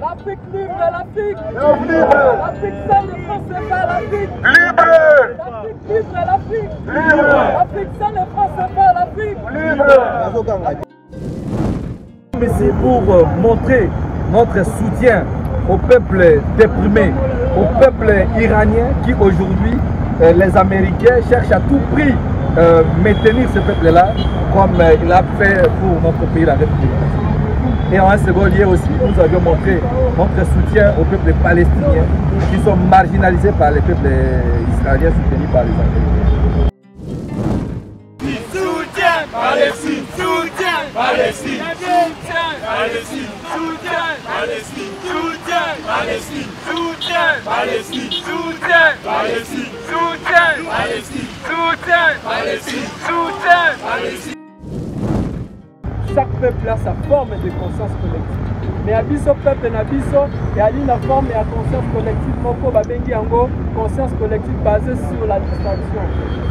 L'Afrique libre, l'Afrique seule, le France c'est pas l'Afrique. L'Afrique libre, l'Afrique seule, le France c'est pas l'Afrique. Ici pour montrer notre soutien au peuple déprimé, au peuple iranien qui aujourd'hui, les Américains cherchent à tout prix maintenir ce peuple-là comme il a fait pour notre pays, la République. Et en un second lieu aussi, nous avions montré notre soutien aux peuples palestiniens qui sont marginalisés par les peuples israéliens soutenus par les Américains. Soutien Palestine, soutien Palestine, soutien Palestine, soutien Palestine, soutien Palestine, soutien Palestine, soutien Palestine, soutien Palestine, soutien Palestine, soutien Palestine. Chaque peuple a sa forme de conscience collective. Mais Abisso peuple Nabisso et Ali la forme et la conscience collective Moko Babengi Ango, conscience collective basée sur la distraction.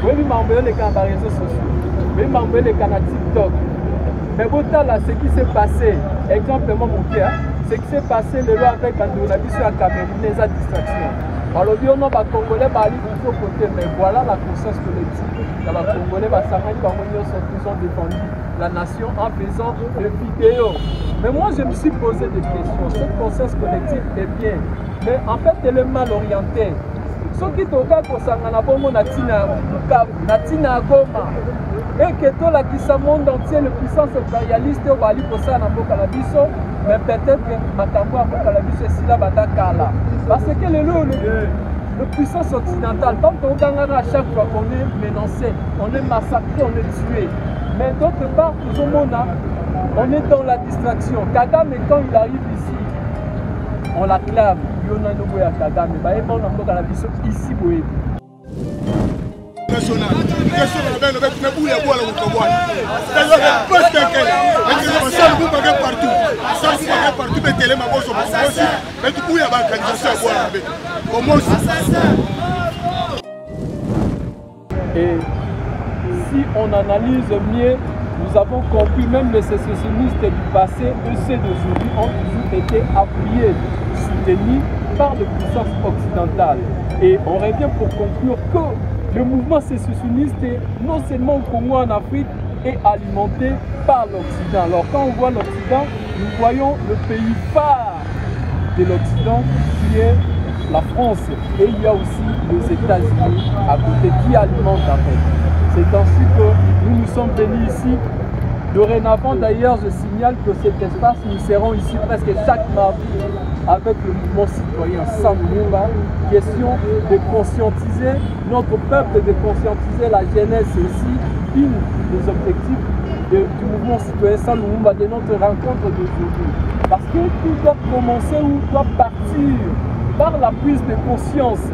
Oui, mais m'envoyer les cas par les réseaux sociaux. Oui, m'envoyer les cas à TikTok. Mais autant là, ce qui s'est passé, exemple mon père, ce qui s'est passé le loi avec Nabisso à Cameroun, les distractions. Alors, on a Congolais, mais voilà la conscience collective. Les Congolais, ils ont défendu la nation en faisant des vidéos. Mais moi, je me suis posé des questions. Cette conscience collective est bien, mais en fait, elle est mal orientée. Ce qui est au cas pour Sangana Bomo Natina Goma, et que tout la qui se monde entier, le puissance impérialiste, au Bali pour ça, mais peut-être que Matambo a Bokalabiso est si là, Batakala. Parce que le puissance occidentale, tant qu'on gagne à chaque fois qu'on est menacé, on est massacré, on est tué. Mais d'autre part, on est dans la distraction. Kagame, quand il arrive ici, on l'acclame. Yona Noboya Kagame, on a la vision ici. National. Et si on analyse mieux, nous avons compris même les sécessionnistes du passé et ceux d'aujourd'hui ont toujours été appuyés, soutenus par les puissances occidentales. Et on revient pour conclure que le mouvement sécessionniste, non seulement au Congo, en Afrique, est alimenté par l'Occident. Alors quand on voit l'Occident, nous voyons le pays phare de l'Occident qui est la France. Et il y a aussi les États-Unis à côté qui alimentent l'Afrique. C'est ainsi que nous sommes venus ici. Dorénavant, d'ailleurs, je signale que cet espace, nous serons ici presque chaque mardi avec le mouvement citoyen Samboumba. Question de conscientiser notre peuple, de conscientiser la jeunesse. C'est aussi une des objectifs du mouvement citoyen Samboumba, de notre rencontre d'aujourd'hui. Parce que tout doit commencer ou doit partir par la prise de conscience.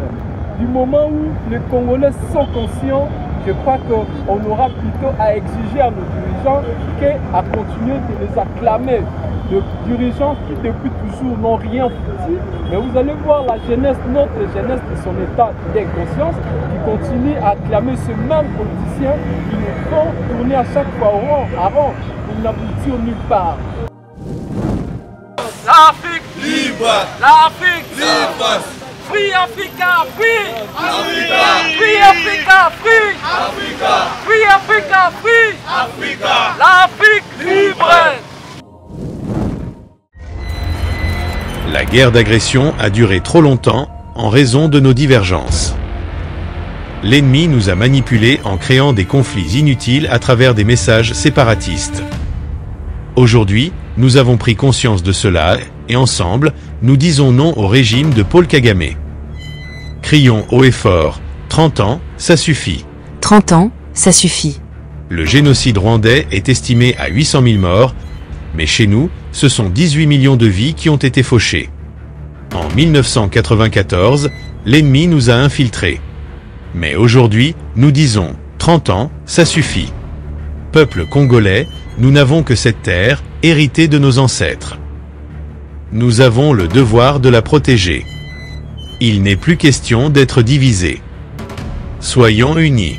Du moment où les Congolais sont conscients, je crois qu'on aura plutôt à exiger à nos dirigeants qu'à continuer de les acclamer. De dirigeants qui depuis toujours n'ont rien foutu, mais vous allez voir la jeunesse, notre jeunesse de son état d'inconscience, qui continue à acclamer ce même politicien qui nous font tourner à chaque fois à rond pour n'aboutir nulle part. L'Afrique libre, l'Afrique libre. Free Africa, free! Africa! Free Africa, free! Africa! Free Africa, free! Africa! L'Afrique libre! La guerre d'agression a duré trop longtemps en raison de nos divergences. L'ennemi nous a manipulés en créant des conflits inutiles à travers des messages séparatistes. Aujourd'hui, nous avons pris conscience de cela et ensemble, nous disons non au régime de Paul Kagame. Crions haut et fort, 30 ans, ça suffit. 30 ans, ça suffit. Le génocide rwandais est estimé à 800 000 morts, mais chez nous, ce sont 18 millions de vies qui ont été fauchées. En 1994, l'ennemi nous a infiltrés. Mais aujourd'hui, nous disons 30 ans, ça suffit. peuple congolais, nous n'avons que cette terre, héritée de nos ancêtres. Nous avons le devoir de la protéger. Il n'est plus question d'être divisés. Soyons unis,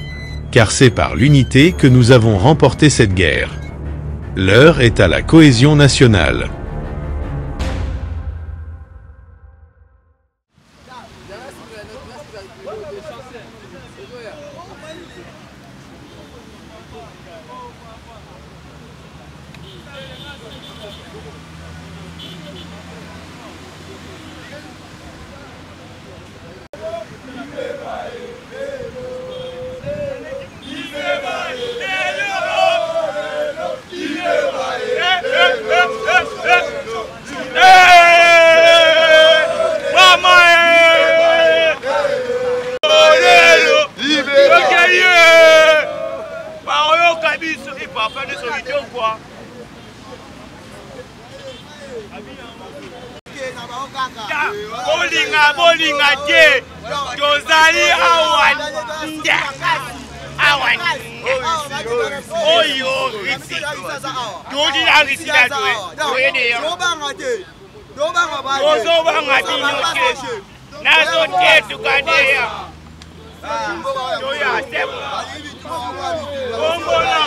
car c'est par l'unité que nous avons remporté cette guerre. L'heure est à la cohésion nationale. Bolinga te tozali awan oyo risi todi na risi na tozobanga bino te nazo te tukadeya toya sebo ongola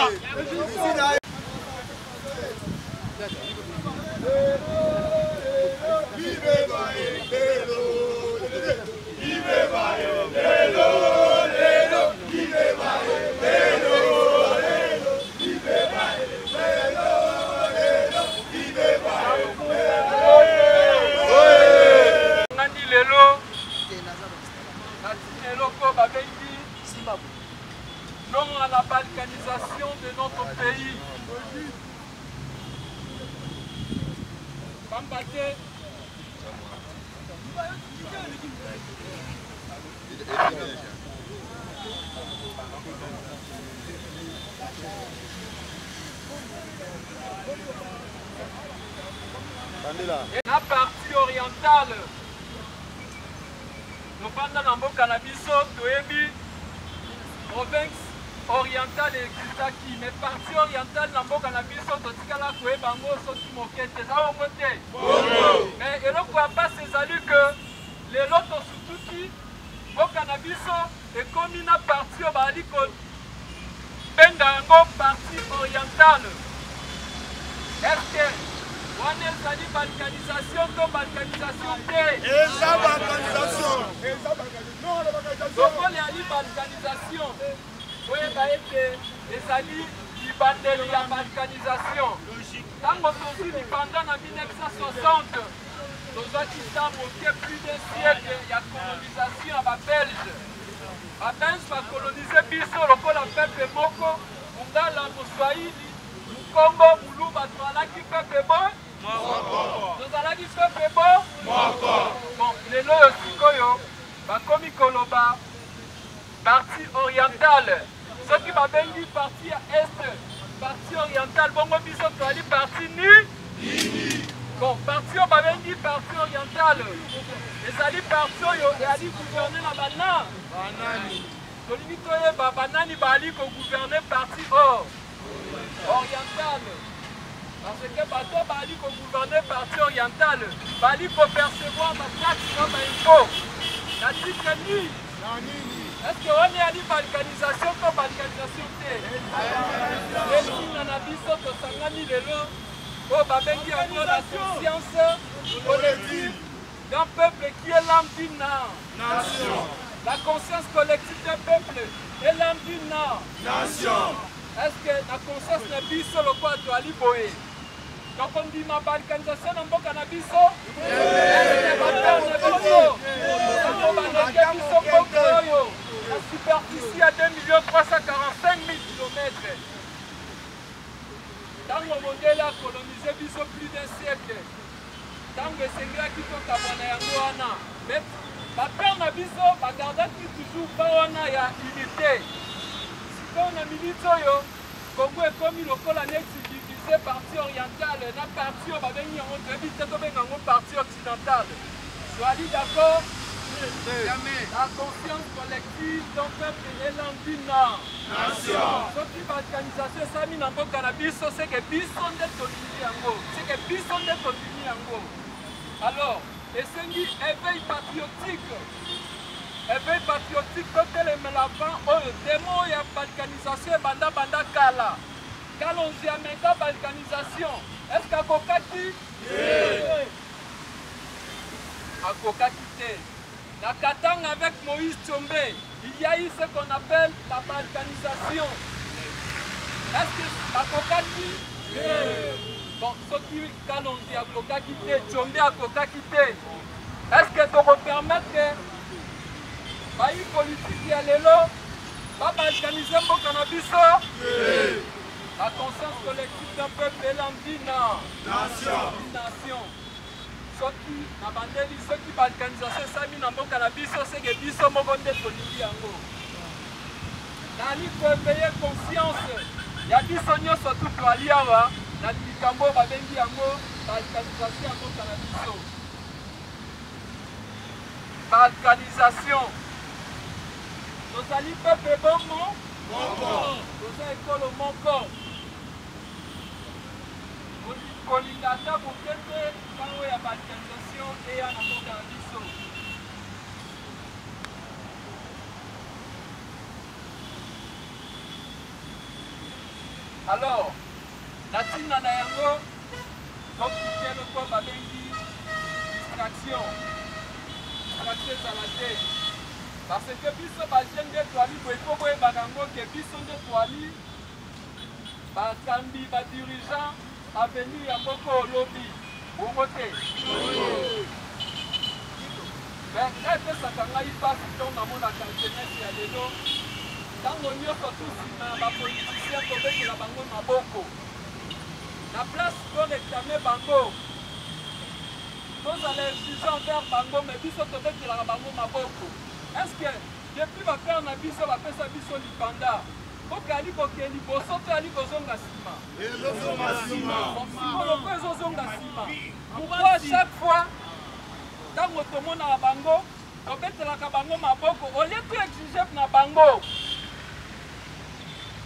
non à la balkanisation de notre pays. Bambate. La partie orientale, nous parlons de Canabiso, Toebi, province orientale et Kisaki, mais partie orientale dans le Canabiso, Totikala, Koebango, Sotimoket, mais il ne faut pas ces alus que les lots Sutuki, au Canabiso, et comme il a parti au Baliko, Bendango, partie orientale. Est-ce que on est allé balkanisation comme balkanisation T. Et ça balkanisation. Donc on est allé balkanisation. Oui, les alliés qui battent la balkanisation. Tant que nous pendant en 1960, nous avons plus d'un siècle il y a colonisation à la Belge. La Belge va coloniser Bisso, le peuple Moko, Mungala, Moussouaïli, Mukombo, Moulou, Batoualaki, peuple bon. Nous allons dire peuple bon. Bon, les lois Sikoyo, Bakomi Koloba, partie orientale. Ceux qui m'ont bengi partie est, partie orientale, bon, on dit partie ni. Bon, partie on m'a bengi partie orientale. Les alliés partie et alliés gouverner la banane. Banani. Tolivitoye banani bali ko gouverner partie orientale. Parce que bateau bali ko gouverner partie orientale, bali ko percevoir ma taxe comme impôt. La titre ni. Est-ce qu'on est à la balkanisation comme balkanisation T? Et si on a dit ça, que ça a mis les lots, oh, babengi a la conscience collective d'un peuple qui est l'âme d'une nation. La conscience collective d'un peuple est l'âme d'une nation. Est-ce que la conscience n'est plus sur le quoi de Aliboé? Donc on dit ma balkanisation n'a pas cannabis. La superficie à 2 345 000 km. Tant que modèle a colonisé plus d'un siècle. Tant que c'est là qui sont à Yangoana. Mais ma père n'a pas gardé toujours pas unité. Si on a milité, Congo est comme le colonie divisé partie orientale, la partie on va venir en partie occidentale. Soyez d'accord, La conscience collective d'un peuple élandina. Ce qui va organisation ça mis dans le cannabis, c'est que bison de tolini yango. C'est que bison de tolini yango. Alors, et c'est un éveil patriotique. Éveil patriotique que les mélavants ont le démon et la balkanisation et banda kala. Kalonzi a méga balkanisation. Est-ce qu'à Kokaki? À Kokaki. La Katanga avec Moïse Tchombe, il y a eu ce qu'on appelle la balkanisation. Est-ce que à Kokaki? Bon, ce qui Kalonzi à Kokaki, Tchombe à Kokaki. Est-ce que tu peux permettre que les politiques qui allaient là, va balkaniser mon cannabis? La conscience collective d'un peuple est l'ambina. Nation. Ceux qui balkanisation ça mis dans mon cannabis, c'est que biso mo gonde toliki yango. Nani ko éveiller conscience. Ya biso nyonso tout to aliawa, na likambo ba bengi yango balkanisation ya mon cannabis. Balkanisation. Nous allons peuple bon, nous allons école mon corps. Kolingata pour peut-être quand il y a balkanisation et il y a un cannabis. Alors, la team Nanayango, donc il y a le corps à bengi, distraction à la tête. Parce que biso bagene de toali boyko boye bagango ke biso de toali bakambi ba dirigeant avenue ya Boko lobby bongote. Ben quand ça kanga il passe dans na mona cantonais ya lelo tango nyoko tusima ba politicien to beki la bango maboko. La place pour réclamer bango. Nous allons exiger envers bango mais biso to beki la bango maboko. Est-ce que depuis ma père n'a biso la pesa biso lipanda okali kokeli boso to ali kozonga sima ezozonga sima ko ezozonga sima pourquoi chaque fois tango tomona bango obetelaka bango maboko au lieu de exiger na bango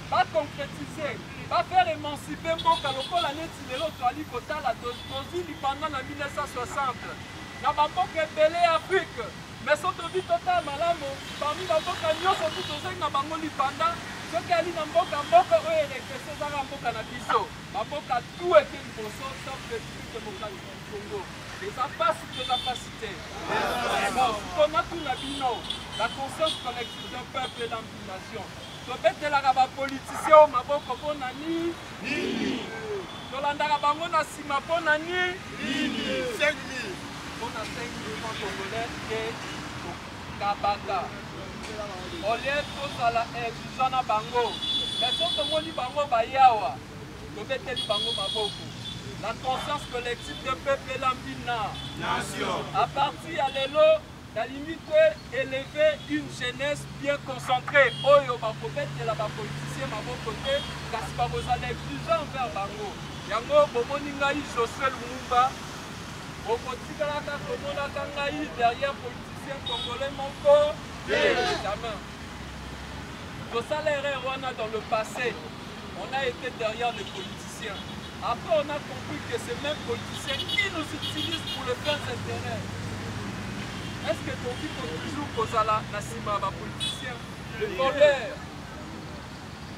pas concrétiser pas faire émanciper mboka lokola neti lelo to ali kotala tozwi lipanda na 1960 na bamboka ebele Afrique. Mais son vie total malamu, parmi la boca nyonso tout aux na bango lipanda, ce qui ali na mboka oyo regressé za mboka na biso. Mboka tout est une bosso sans République démocratique du Congo. Les capacités. On a tout la bino, la conscience collective d'un peuple et d'ambition. Tobete la raba politicien maboko pona ni Tolanda bango na sima pona ni 5 000. On a 5 millions congolais et Kabaka. Au lieu de la exigence à Bango, mais si on dit Bango Bayawa, nous mettons Bango Maboko. La conscience collective du peuple et l'ambina. À partir de l'élo, la limite élever une jeunesse bien concentrée. Oyo Bakobet et la politicien Mabokote, car si vous allez exigent vers Bango. Yango Bomoninga Josué Lumumba. Au quotidien, derrière politicien congolais, mon corps, jamais. Tout ça, l'erreur dans le passé, on a été derrière les politiciens. Après, on a compris que ces mêmes politiciens qui nous utilisent pour le faire intérêt. Est-ce que ton dit toujours Kozala, Nassima, les politiciens, les voleurs,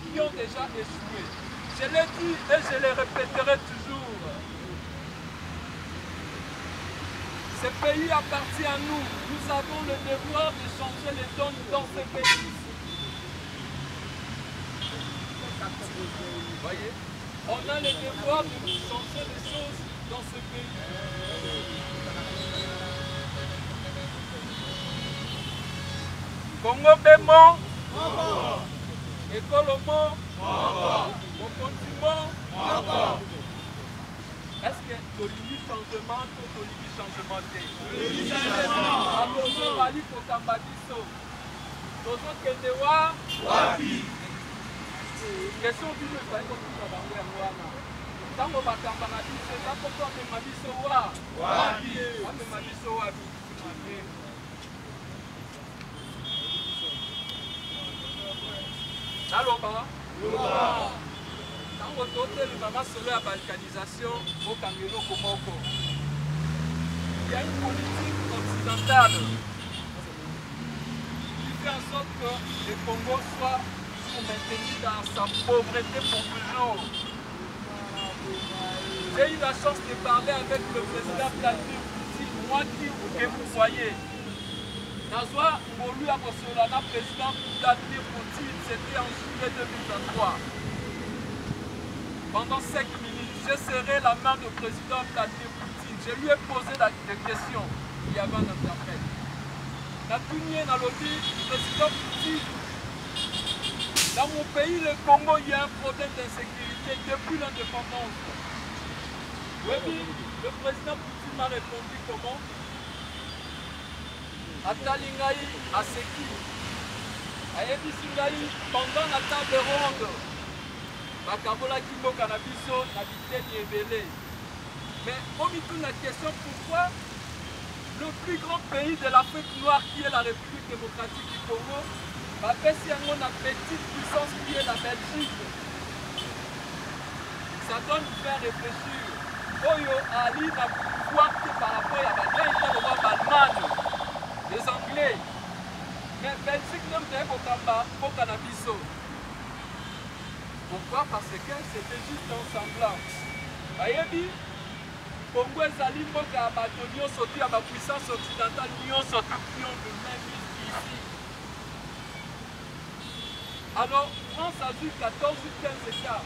qui ont déjà échoué? Je l'ai dit et je le répéterai toujours. Ce pays appartient à nous. Nous avons le devoir de changer les donnes dans ce pays. Vous voyez? On a le devoir de changer les choses dans ce pays. Congo Bémon, Écolomo, Mokontimo. Est-ce que Tolimi changement ou Tolimi changement Tolimi changement. Attention, Ali Kokambadiso. Tozo Kendewa. Wapi. Question du jeu, ça est comme ça va faire Wana. Tango Bakambadiso, ça peut faire Madiso Wa. Wapi. Madiso Wapi. naloba ntango totelema masolo ya balkanisation okangela okomoko. Il y a une politique occidentale qui fait en sorte que le Congo soit maintenu dans sa pauvreté pour toujours. J'ai eu la chance de parler avec le président Vladimir Poutine, moi qui vous voyez. Nazwa Molu a le président Vladimir Poutine, c'était en juillet 2023. Pendant 5 minutes, j'ai serré la main du président Vladimir Poutine. Je lui ai posé des questions. Il y avait un interprète. Président Poutine, dans mon pays, le Congo, il y a un problème d'insécurité depuis l'indépendance. Oui, le président Poutine m'a répondu comment? Atalingaï Aseki. Ayebi Singaï, pendant la table ronde, Bakabola Kimbo Canabiso, Nabité Niébélé. Mais on me pose la question pourquoi le plus grand pays de l'Afrique noire, qui est la République démocratique du Congo, va faire une petite puissance qui est la Belgique. Ça doit nous faire réfléchir. Oyo Ali n'a pouvoir que par rapport à l'Allemagne, les Anglais. Mais Belgique n'aime pas au cannabis. Pourquoi? Parce que c'était juste un semblant. Ayebi, Congo et Ali, Moka, Batonio, sorti à ma puissance occidentale, Union, sorti de même ici. Alors, France a vu 14 ou 15 écarts.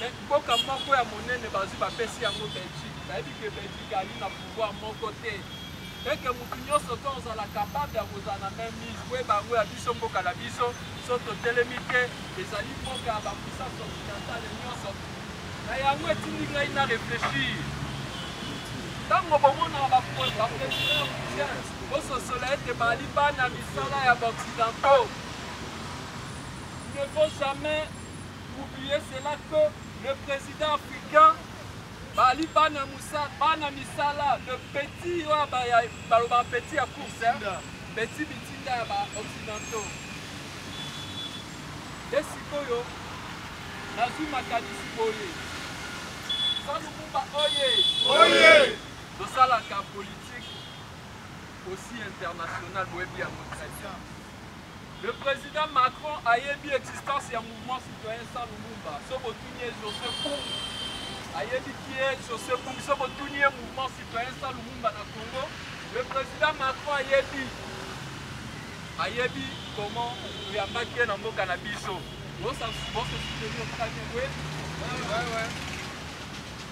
Mais Boka Moko et Monnaie ne basent pas Pessi en Belgique. Ça veut dire que Belgique a eu un pouvoir de mon côté. Et que Moutinho Soto, on a capable d'avoir la même mise. Oui, Bango a dit son Boka la biso, Soto Télémité, les alliés Boka, la puissance occidentale, l'Union Soto. Mais il y a un réfléchir. Tant que on a la président au soleil de Baliban, à Misala et à l'Occidentaux. Il ne faut jamais oublier cela que le président africain, Baliban Misala, le petit, petit à course, petit bitinda occidentaux. Et Sikoyo, Nazu Makanisi Boye. Salumumba Oye. Dans ça, la politique aussi internationale, le président Macron a eu l'existence du mouvement citoyen sans Lumumba. Sobotunier José Koum a eu José Koum, Sobotunier mouvement citoyen sans Lumumba dans le Congo. Le président Macron a eu comment il a marqué dans le cannabis.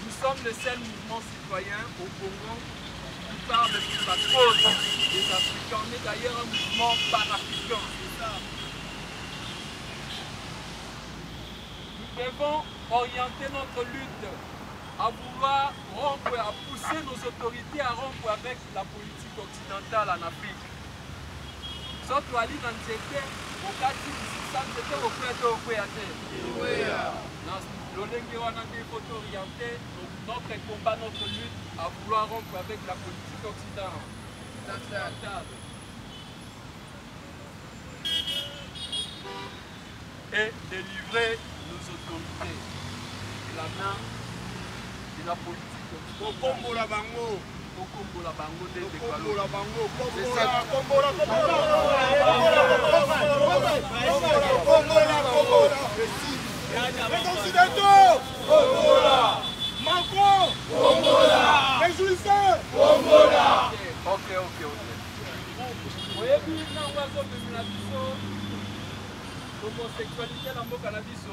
Nous sommes le seul mouvement citoyen au Congo qui parle de la cause des Africains. On est d'ailleurs un mouvement panafricain. Nous devons orienter notre lutte à vouloir rompre, à pousser nos autorités à rompre avec la politique occidentale en Afrique. Surtout à l'identité, au cas où c'était au fait de il faut orienter notre combat, notre lutte à vouloir rompre avec la politique occidentale. Et délivrer nos autorités de la main de la politique occidentale. Les Occidentaux, Congola. Macron, Congola. Les jouisseurs, Congola. Ok. Vous voyez bien, on va de la homosexualité dans le cannabis.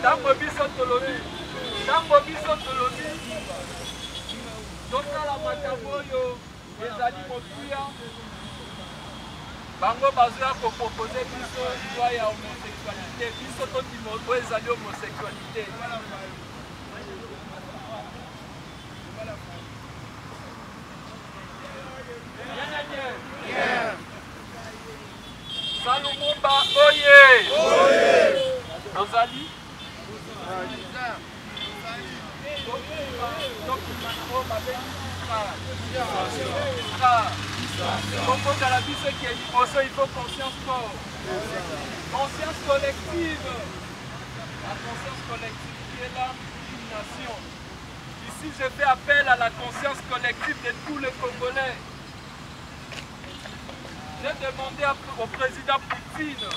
Tango bisotolobi. Donc la mataboyo, les alimotuya. Bango bazoya pour proposer biso loi ya homosexualité, biso totimoto ezali homosexualité. Salumumba oye! Nozali? Congo Calabiso qui est libre, il faut conscience forte. Conscience collective. La conscience collective qui est l'âme d'une nation. Ici, je fais appel à la conscience collective de tous les Congolais. J'ai demandé au président Poutine,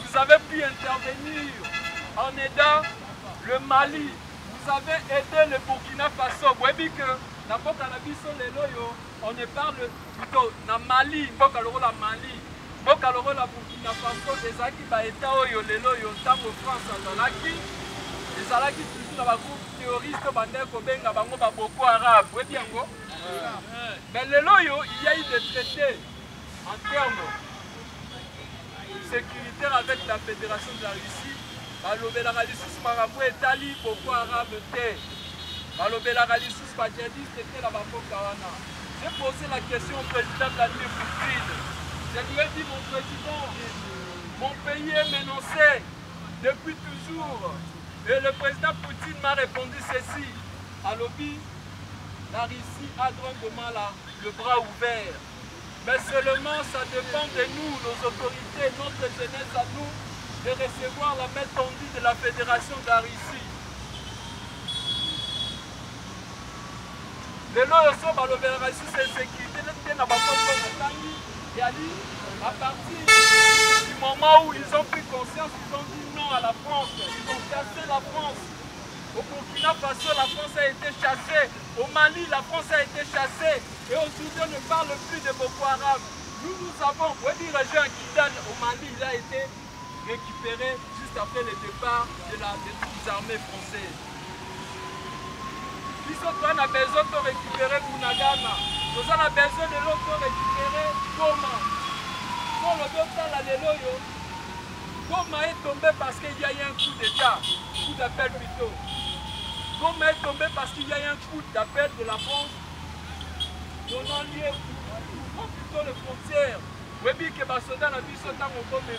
vous avez pu intervenir en aidant le Mali. Vous avez aidé le Burkina Faso. Vous voyez que dans le Canabiso, on ne parle plutôt dans Mali, la Mali. La Burkina Faso, les acquis État lelo ntango France azalaki, ezalaki toujours na ba groupe terroriste bandeko kobenga bango ba Boko Haram. Vous voyez yango? Mais lelo il y a eu des traités en termes sécuritaires avec la Fédération de la Russie. Balobelaka lisusu makambo etali Boko Haram te. Balobelaka lisusu badjihadiste te na bamboka wana. J'ai posé la question au président Vladimir Poutine. Je lui ai dit, mon président, mon pays est menacé depuis toujours. Et le président Poutine m'a répondu ceci. À l'OBI, la Russie a grandement le bras ouvert. Mais seulement ça dépend de nous, nos autorités, notre jeunesse à nous, de recevoir la main tendue de la Fédération de la Russie. Les lois sont dans l'opération de sécurité, à partir du moment où ils ont pris conscience, ils ont dit non à la France, ils ont chassé la France. Au Burkina Faso, la France a été chassée. Au Mali, la France a été chassée. Et aujourd'hui, on ne parle plus de Boko Haram. Nous avons, vous dire le jeune Kidal au Mali, il a été récupéré juste après le départ des armées françaises. Puis on a besoin de récupérer Bunagana. Nous avons besoin de l'autre récupérer Goma. Pour le docteur Laleloyo, Goma est tombé parce qu'il y a eu un coup d'État, coup d'appel plutôt. Goma est tombé parce qu'il y a eu un coup d'appel de la France donnant lieu plutôt les frontières. Oui, que les soldats n'ont vu sauter au Goma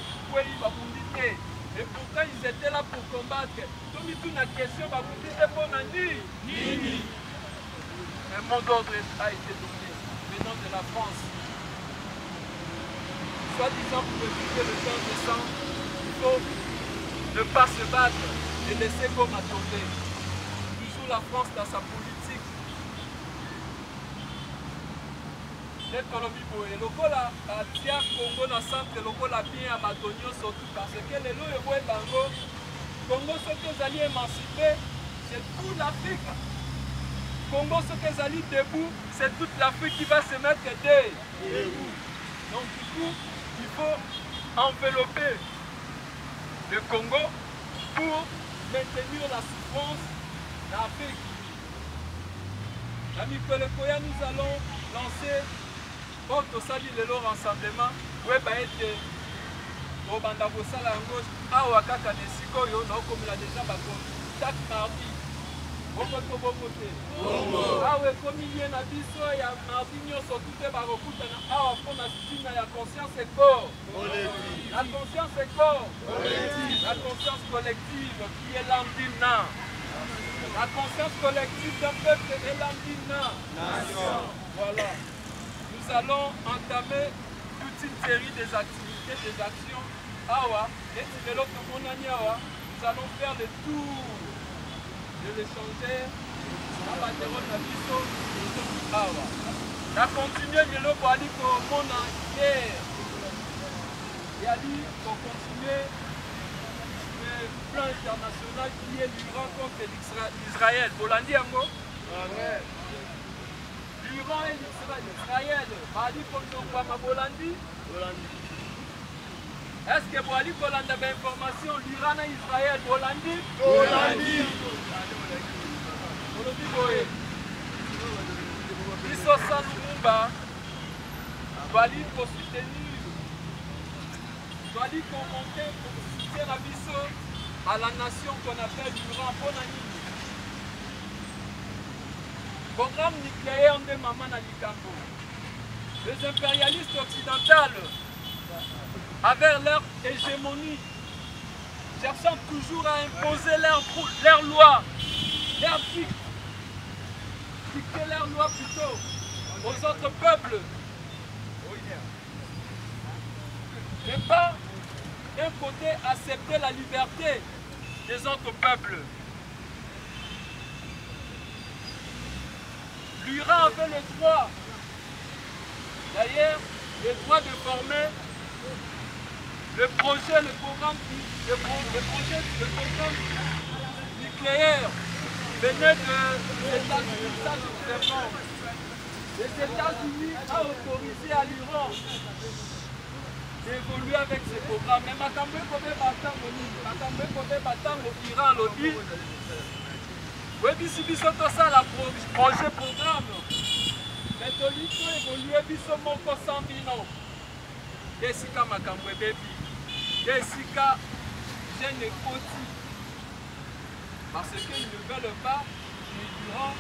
et et pourtant ils étaient là pour combattre. Donc il y a une question, un mot d'ordre a été donné venant de la France. Soit-disant pour éviter le temps de sang, il faut ne pas se battre et laisser Goma tomber. Toujours la France dans sa politique. Les Colombiens et Lokola, Tia Congo dans le centre, Lokola bien à Badonio surtout parce que les lois et Bango, Congo ce que vous allez émanciper, c'est toute l'Afrique. Congo ce que vous allez debout, c'est toute l'Afrique qui va se mettre debout. Donc du coup, il faut envelopper le Congo pour maintenir la souffrance de l'Afrique. L'ami Kolekoya, nous allons lancer votre sali le rassemblement. Oui, au Bandabosala en gauche, à Wakaka de Sikoyo, comme il a déjà chaque mardi. Ah oui, comme il y a un abisso, il y a mardi, surtout des barocutana. Ah, on a la conscience et corps. La conscience et corps. La conscience collective qui est l'Andina. La conscience collective d'un peuple est l'Andina. Voilà. Nous allons entamer toute une série des activités, des actions. Awa, et nous allons faire le tour de l'échangeur à Bateron Nabiso. Awa. On a continué de l'Oboali pour mon guerre. Et à lui, pour continuer le plan international qui est l'Iran contre l'Israël. Bolandi Ango? L'Iran et l'Israël. Bali contre Bolandi? Est-ce que Boali Bolandi a des informations? L'Iran et Israël, Bolandi? Bolandi! Bolandi Boé. Iso Sanumba, Boali pour soutenir, Boali pour monter, pour soutenir la biso à la nation qu'on appelle l'Iran. Bonani. Programme nucléaire de Maman Alikambo. Les impérialistes occidentaux, avec leur hégémonie, cherchant toujours à imposer leurs lois, leurs dictes. dicter leurs lois plutôt aux autres peuples. Mais pas d'un côté accepter la liberté des autres peuples. L'Iran avait le droit, d'ailleurs, le droit de former le programme nucléaire venait des États-Unis, ça je vous informe. Les États-Unis ont autorisé à l'Iran d'évoluer avec ce programme. Mais Makambe Kobe Batango, Makambe Kobe Batango, Iran lobby. Oui, biso to ça la projet programme. Mais Tolito évolue biso moko sans bino. Desika Makambe Baby. Desika Jeune Koti. Parce qu'ils ne veulent pas que l'Iran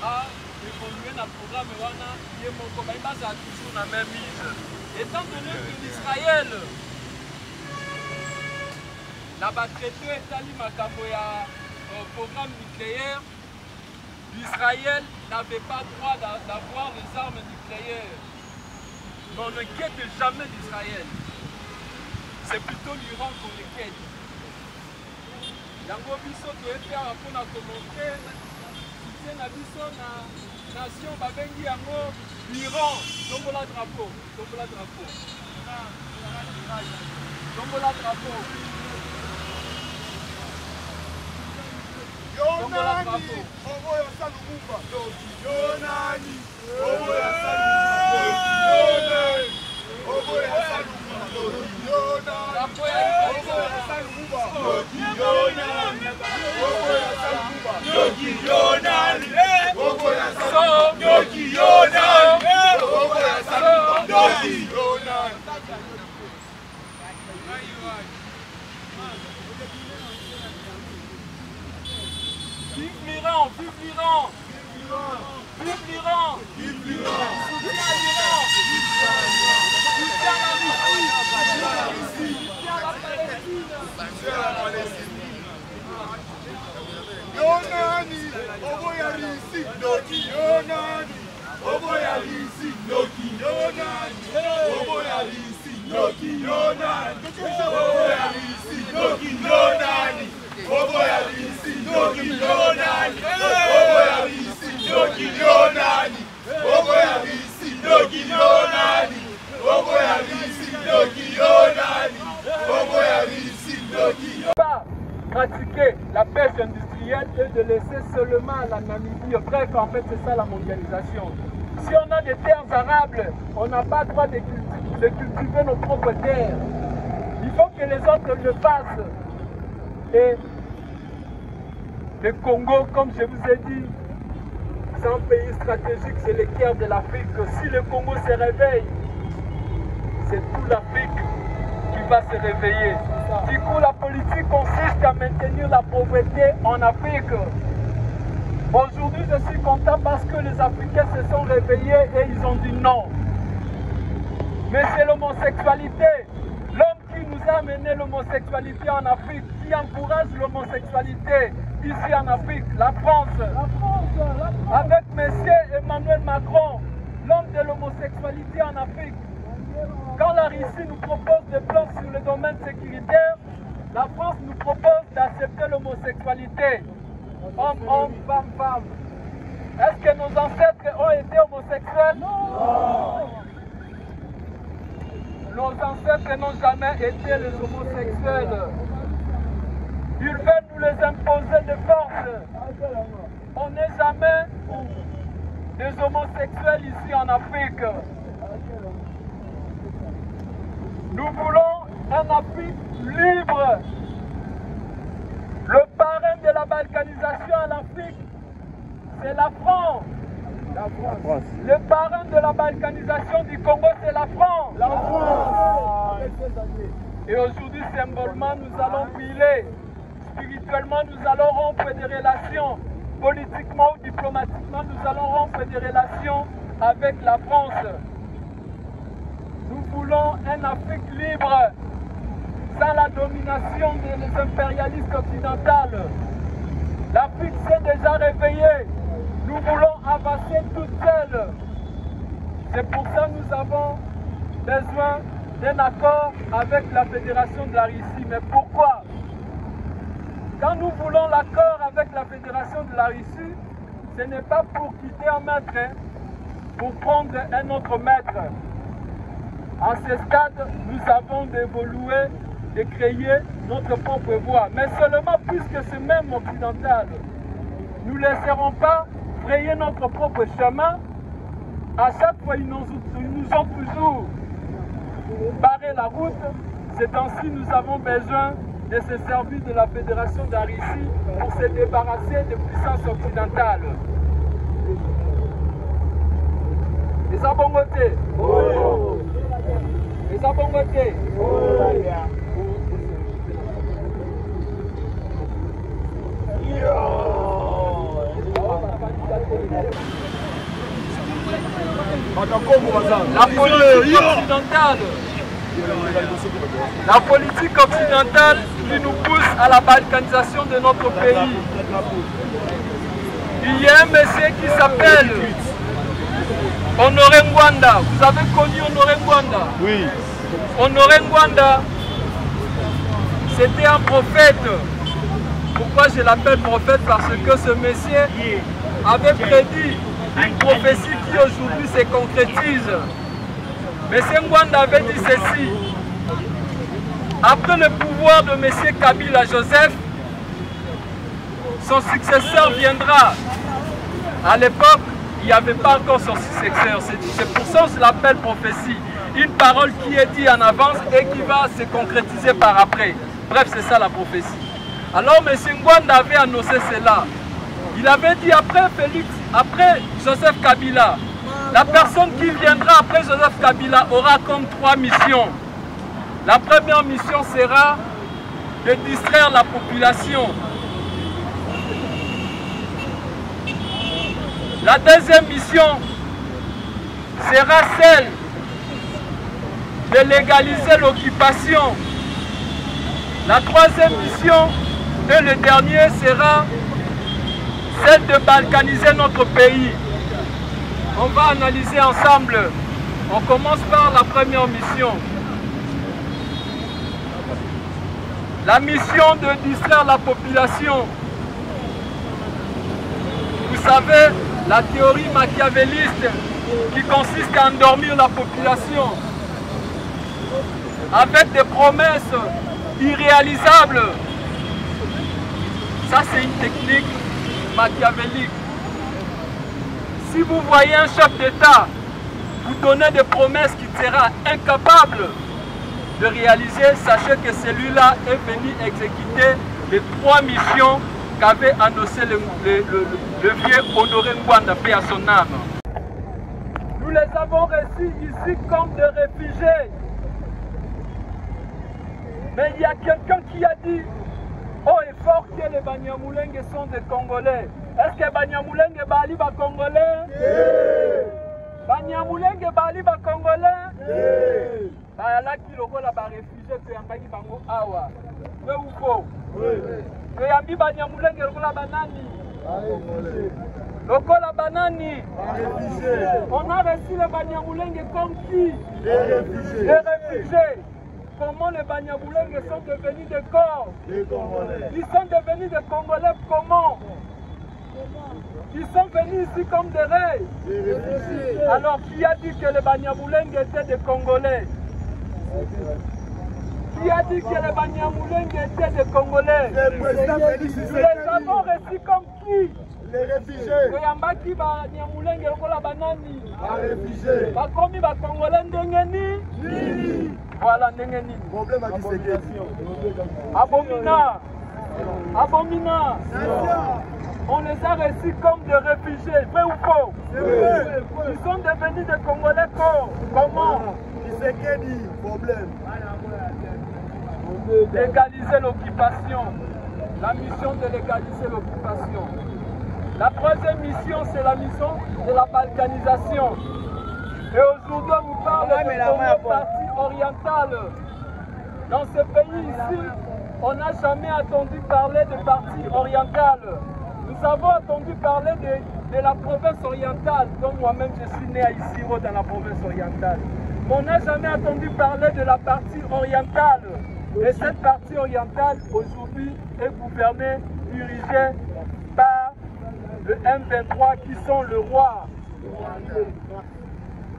a évolué dans le programme Wana, qui est mon combat, il a toujours la même mise. Étant donné que l'Israël n'a pas traité Etali Makambo au programme nucléaire, l'Israël n'avait pas droit d'avoir les armes nucléaires. Mais on n'inquiète jamais d'Israël. C'est plutôt l'Iran qu'on inquiète. Yango biso toyepe awa mpona komontre soutien na biso na nation babengi yango l'Iran. Tombola drapeau, tombola drapeau. Tombola drapeau. Tombola drapeau. Oboya Salumumba. Yonani. Oboya Salumumba. Oboya Salumumba. Drapeau ya Vive l'Iran, vive l'Iran, vive l'Iran, vive l'Iran, soutien à l'Iran, soutien à la Russie, soutien à la Palestine. Yonani, Oboya Risi, Noki, Yonani, Oboya Risi, Noki, Yonani, Oboya Risi, Noki, Yonani, Oboya Risi, Noki, Yonani, Oboya Risi, Noki, Yonani, Oboya Risi, Noki, Yonani, Oboya Risi, Noki, Yonani, Oboya Risi, Noki, Yonani, Oboya Risi, Noki. Pratiquer la pêche industrielle et de laisser seulement la Namibie. Bref, en fait, c'est ça la mondialisation. Si on a des terres arables, on n'a pas le droit de cultiver nos propres terres. Il faut que les autres le fassent. Et le Congo, comme je vous ai dit, c'est un pays stratégique, c'est le cœur de l'Afrique. Si le Congo se réveille, c'est toute l'Afrique qui va se réveiller. Du coup, la politique consiste à maintenir la pauvreté en Afrique. Aujourd'hui, je suis content parce que les Africains se sont réveillés et ils ont dit non. Mais c'est l'homosexualité. L'homme qui nous a amené l'homosexualité en Afrique, qui encourage l'homosexualité ici en Afrique, la France. Avec M. Emmanuel Macron, l'homme de l'homosexualité en Afrique. Quand la Russie nous propose des plans sur le domaine sécuritaire, la France nous propose d'accepter l'homosexualité. Homme, homme, femme, femme. Est-ce que nos ancêtres ont été homosexuels? Non. Nos ancêtres n'ont jamais été les homosexuels. Ils veulent nous les imposer de force. On n'est jamais des homosexuels ici en Afrique. Nous voulons un Afrique libre. Le parrain de la balkanisation en Afrique, c'est la France. Le parrain de la balkanisation du Congo, c'est la France. Et aujourd'hui, symbolement, nous allons brûler. Spirituellement, nous allons rompre des relations. Politiquement ou diplomatiquement, nous allons rompre des relations avec la France. Nous voulons un Afrique libre, sans la domination des impérialistes occidentales. L'Afrique s'est déjà réveillée. Nous Nous voulons avancer toutes seules. C'est pour ça que nous avons besoin d'un accord avec la Fédération de la Russie. Mais pourquoi? Quand nous voulons l'accord avec la Fédération de la Russie, ce n'est pas pour quitter un maître, pour prendre un autre maître. À ce stade, nous avons d'évoluer, de créer notre propre voie. Mais seulement puisque c'est même occidental. Nous ne laisserons pas frayer notre propre chemin. À chaque fois, ils nous ont toujours barré la route. C'est ainsi que nous avons besoin de se servir de la Fédération de la Russie pour se débarrasser des puissances occidentales. Les abongotés. Les abongotés. La politique occidentale qui nous pousse à la balkanisation de notre pays. Il y a un monsieur qui s'appelle Honoré Ngwanda. Vous avez connu Honoré Ngwanda? Oui. Honoré Ngwanda, c'était un prophète. Pourquoi je l'appelle prophète? Parce que ce monsieur avait prédit une prophétie qui aujourd'hui se concrétise. Monsieur Ngwanda avait dit ceci: après le pouvoir de monsieur Kabila Joseph, son successeur viendra. À l'époque, il n'y avait pas encore son successeur. C'est pour ça qu'on se l'appelle prophétie. Une parole qui est dite en avance et qui va se concrétiser par après. Bref, c'est ça la prophétie. Alors M. Ngwanda avait annoncé cela. Il avait dit après Joseph Kabila, la personne qui viendra après Joseph Kabila aura comme 3 missions. La première mission sera de distraire la population. La deuxième mission sera celle de légaliser l'occupation. La troisième mission et le dernier sera celle de balkaniser notre pays. On va analyser ensemble. On commence par la première mission. La mission de distraire la population. Vous savez, la théorie machiavéliste qui consiste à endormir la population avec des promesses irréalisables. Ça, c'est une technique machiavélique. Si vous voyez un chef d'État vous donner des promesses qu'il sera incapable de réaliser, sachez que celui-là est venu exécuter les 3 missions qu'avait annoncé le vieux Honoré Ngwanda, paix à son âme. Nous les avons reçus ici comme des réfugiés. Mais il y a quelqu'un qui a dit haut et fort que les Banyamulenge sont des Congolais. Est-ce que Banyamulenge Bali va Congolais? Banyamulenge Bali va Congolais? Là qui le voit réfugié, tu as bango awa. Mais où faut? Tu as mis Banyamulenge la banani. Lokola banani. On a reçu les Banyamulenge comme qui? Les réfugiés. Comment les Banyamulenge sont devenus des corps? Ils sont devenus des Congolais comment? Ils sont venus ici comme des rêves. Alors qui a dit que les Banyamulenge étaient des Congolais? Qui a dit que les Banyamulenge étaient des Congolais? Nous les avons reçus comme qui? Les réfugiés. Koyambaki Banyamulenge lokola banani. Réfugiés. Bakomi ba Congolais ndengeni. Voilà ndengeni. Problème à Tshisekedi. Abomina. Abomina. On les a reçus comme des réfugiés. Vrai ou faux? Ils sont devenus des Congolais comment? Tshisekedi. Problème. Légaliser l'occupation. La mission de légaliser l'occupation. La troisième mission, c'est la mission de la balkanisation. Et aujourd'hui, on vous parle de Congo partie orientale. Dans ce pays ici, on n'a jamais entendu parler de partie orientale. Nous avons entendu parler de la province orientale, comme moi-même je suis né à Isiro dans la province orientale. Mais on n'a jamais entendu parler de la partie orientale. Et cette partie orientale, aujourd'hui, est gouvernée, dirigée par le M23 qui sont le roi.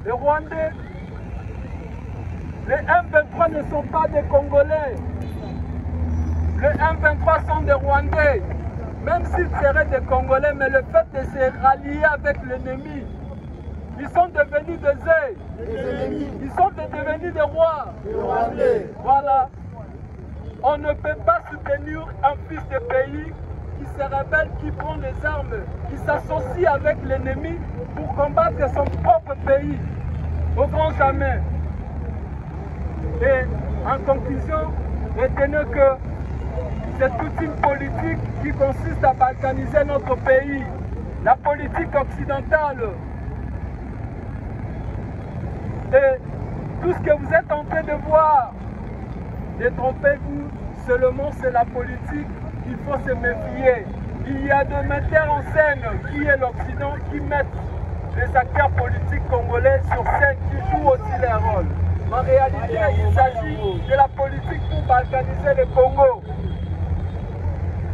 Les Rwandais, les M23 ne sont pas des Congolais. Les M23 sont des Rwandais. Même s'ils seraient des Congolais, mais le fait de se rallier avec l'ennemi, ils sont devenus des œils. Ils sont devenus des rois. Voilà. On ne peut pas soutenir un fils de pays qui se rebelle, qui prend les armes, qui s'associe avec l'ennemi pour combattre son propre pays. Au grand jamais. Et en conclusion, retenez que c'est toute une politique qui consiste à balkaniser notre pays. La politique occidentale. Et tout ce que vous êtes en train de voir, détrompez-vous, seulement c'est la politique, il faut se méfier. Il y a des metteurs en scène qui est l'Occident qui mettent les acteurs politiques congolais sur scène qui jouent aussi leur rôle. En réalité, il s'agit de la politique pour balkaniser le Congo.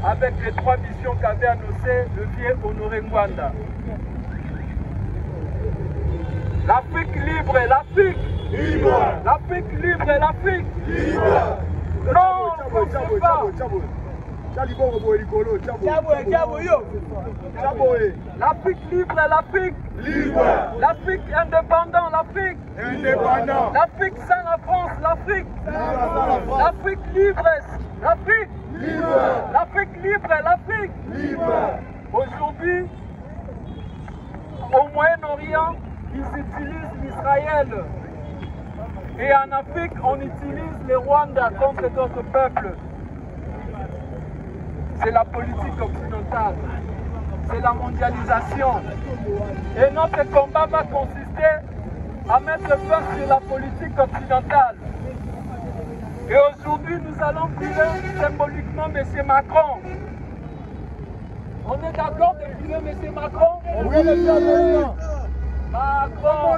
Avec les 3 missions qu'avait annoncé le vieux Honoré Ngwanda. L'Afrique libre, l'Afrique libre, l'Afrique libre, l'Afrique libre. Non, on ne sait pas. L'Afrique libre, l'Afrique libre, l'Afrique indépendante, l'Afrique indépendante, l'Afrique sans la France, l'Afrique, l'Afrique libre, l'Afrique libre, l'Afrique libre, l'Afrique libre. Aujourd'hui, au Moyen-Orient, ils utilisent l'Israël. Et en Afrique, on utilise les Rwandais contre d'autres peuples. C'est la politique occidentale. C'est la mondialisation. Et notre combat va consister à mettre fin sur la politique occidentale. Et aujourd'hui, nous allons filer symboliquement M. Macron. On est d'accord de filer M. Macron? Oui. Macron,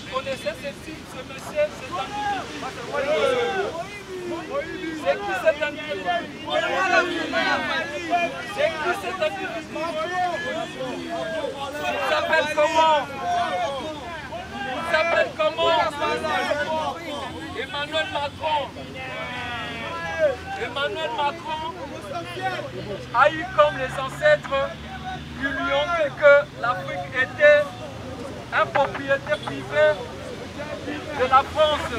Vous connaissez ce monsieur, c'est qui cet individu? C'est qui cet individu? Il s'appelle comment? Il s'appelle comment? Emmanuel Macron. Emmanuel Macron a eu comme les ancêtres qui lui ont dit que l'Afrique était une propriété privée de la France.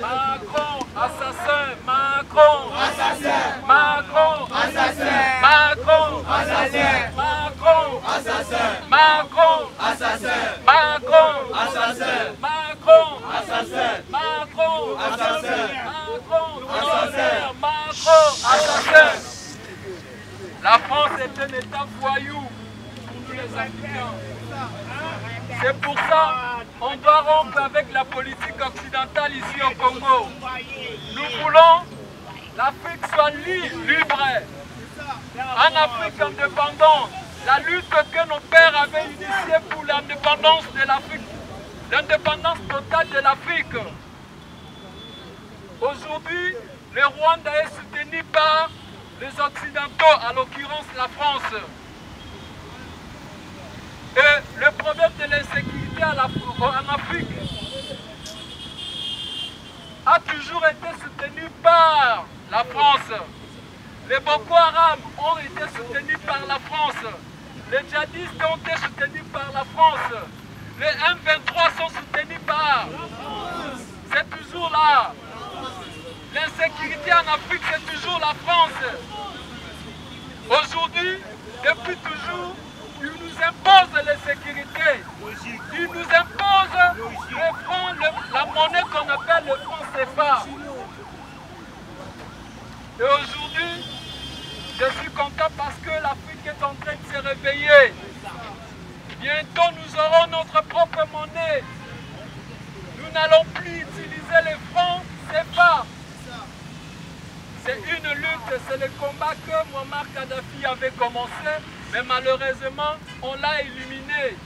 Macron, assassin, Macron. Macron, assassin. Macron, assassin. Macron, assassin. Macron, assassin. Macron, assassin. Macron, assassin. Macron, assassin. Macron, assassin. Macron, assassin. Macron, assassin. La France est un État voyou pour nous les Africains. C'est pour ça qu'on doit rompre avec la politique occidentale ici au Congo. Nous voulons l'Afrique soit libre. En Afrique indépendante, la lutte que nos pères avaient initiée pour l'indépendance de l'Afrique, l'indépendance totale de l'Afrique. Aujourd'hui, le Rwanda est soutenu par les Occidentaux, à l'occurrence la France. Et le problème de l'insécurité en Afrique a toujours été soutenu par la France. Les Boko Haram ont été soutenus par la France. Les djihadistes ont été soutenus par la France. Les M23 sont soutenus par... C'est toujours là. L'insécurité en Afrique, c'est toujours la France. Aujourd'hui, depuis toujours, ils nous imposent l'insécurité. Ils nous imposent la monnaie qu'on appelle le franc CFA. Et aujourd'hui, je suis content parce que l'Afrique est en train de se réveiller. Bientôt, nous aurons notre propre monnaie. Nous n'allons plus utiliser les francs CFA. C'est une lutte, c'est le combat que Muammar Kadhafi avait commencé, mais malheureusement, on l'a éliminé.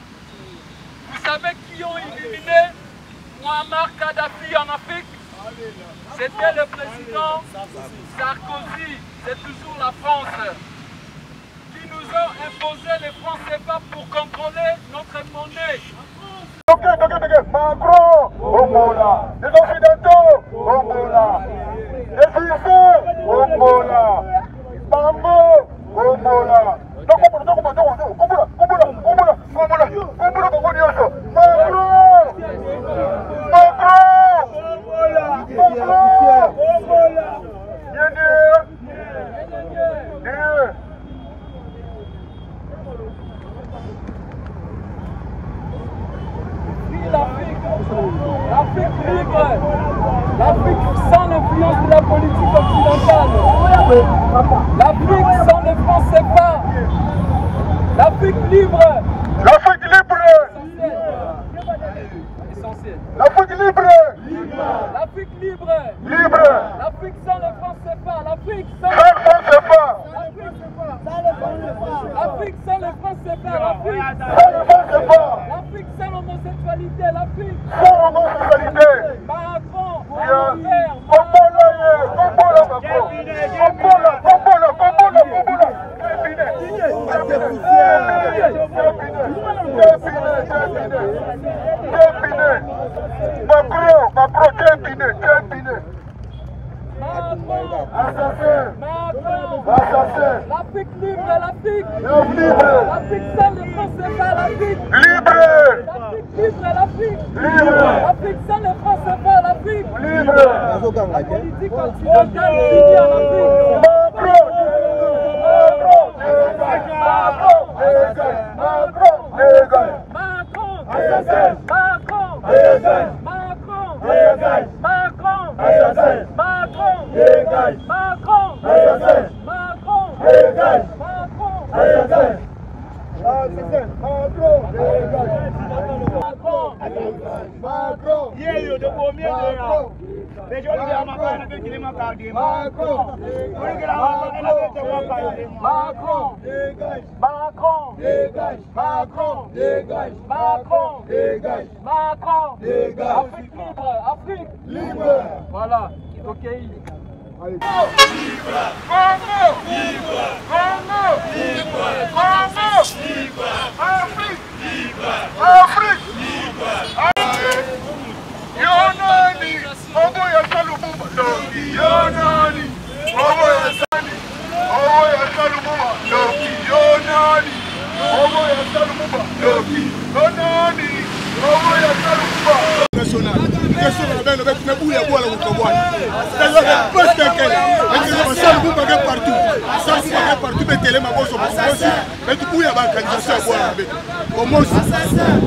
Vous savez qui ont éliminé Muammar Kadhafi en Afrique? C'était le président Sarkozy, c'est toujours la France, qui nous a imposé les francs CFA pour contrôler notre monnaie. Macron, Omola, les Occidentaux, Omola, les Français, Omola, Bambo, Omola. L'Afrique libre, l'Afrique sans l'influence de la politique occidentale, l'Afrique sans le franc CFA, l'Afrique libre, L'Afrique libre, essentiel. l'Afrique libre, L'Afrique libre, libre, l'Afrique sans le franc CFA, l'Afrique sans sans le franc CFA, l'Afrique sans le franc CFA, l'Afrique sans le franc CFA, l'Afrique sans l'homosexualité, l'Afrique sans homosexualité. Macron, l'Afrique libre, l'Afrique sans le franc CFA, l'Afrique Libre, l'Afrique libre, l'Afrique libre, l'Afrique sans le franc CFA, l'Afrique libre. la politique occidentale finie en Afrique. Afrique libre, Afrique libre. Voilà, ok. National. partout mais télé ma bosse mais du coup il y a une organisation à boire avec comment assassin